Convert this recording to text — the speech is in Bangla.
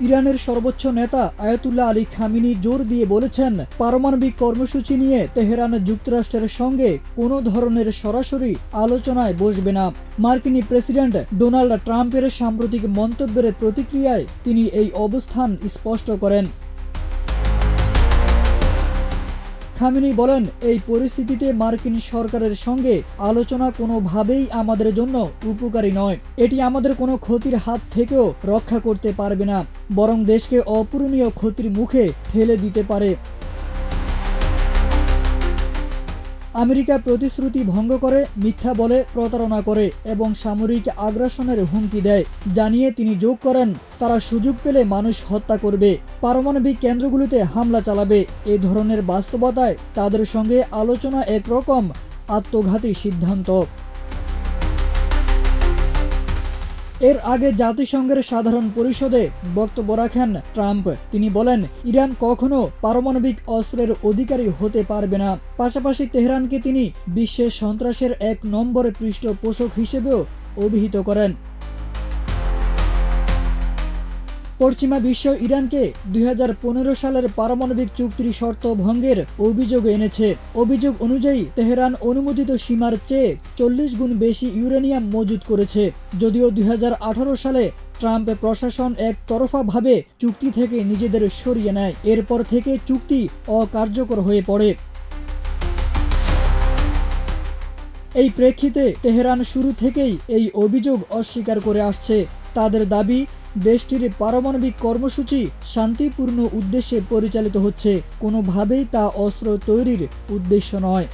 ইরানের সর্বোচ্চ নেতা আয়াতুল্লাহ আলী খামিনি জোর দিয়ে বলেছেন, পারমাণবিক কর্মসূচি নিয়ে তেহরান যুক্তরাষ্ট্রের সঙ্গে কোনো ধরনের সরাসরি আলোচনায় বসবে না। মার্কিন প্রেসিডেন্ট ডোনাল্ড ট্রাম্পের সাম্প্রতিক মন্তব্যের প্রতিক্রিয়ায় তিনি এই অবস্থান স্পষ্ট করেন। খামেনি বলেন, এই পরিস্থিতিতে মার্কিন সরকারের সঙ্গে আলোচনা কোনোভাবেই আমাদের জন্য উপকারী নয়। এটি আমাদের কোনো ক্ষতির হাত থেকেও রক্ষা করতে পারবে না, বরং দেশকে অপূরণীয় ক্ষতির মুখে ঠেলে দিতে পারে। আমেরিকা প্রতিশ্রুতি ভঙ্গ করে, মিথ্যা বলে, প্রতারণা করে এবং সামরিক আগ্রাসনের হুমকি দেয় জানিয়ে তিনি যোগ করেন, তারা সুযোগ পেলে মানুষ হত্যা করবে, পারমাণবিক কেন্দ্রগুলোতে হামলা চালাবে। এ ধরনের বাস্তবতায় তাদের সঙ্গে আলোচনা একরকম আত্মঘাতী সিদ্ধান্ত। এর আগে জাতিসংঘের সাধারণ পরিষদে বক্তব্য রাখেন ট্রাম্প। তিনি বলেন, ইরান কখনো পারমাণবিক অস্ত্রের অধিকারী হতে পারবে না। পাশাপাশি তেহরানকে তিনি বিশ্বের সন্ত্রাসের 1 নম্বর পৃষ্ঠপোষক হিসেবেও অভিহিত করেন। পশ্চিমা বিশ্ব ইরানকে 2015 সালের পারমাণবিক চুক্তির শর্ত ভঙ্গের অভিযোগ এনেছে। অভিযোগ অনুযায়ী তেহরান অনুমোদিত সীমার চেয়ে 40 গুণ বেশি ইউরেনিয়াম মজুত করেছে। যদিও 2018 সালে ট্রাম্প প্রশাসন একতরফাভাবে চুক্তি থেকে নিজেদের সরিয়ে নেয়। এরপর থেকে চুক্তি অকার্যকর হয়ে পড়ে। এই প্রেক্ষিতে তেহরান শুরু থেকেই এই অভিযোগ অস্বীকার করে আসছে। তাদের দাবি, দেশটির পারমাণবিক কর্মসূচি শান্তিপূর্ণ উদ্দেশ্যে পরিচালিত হচ্ছে, কোনোভাবেই তা অস্ত্র তৈরির উদ্দেশ্য নয়।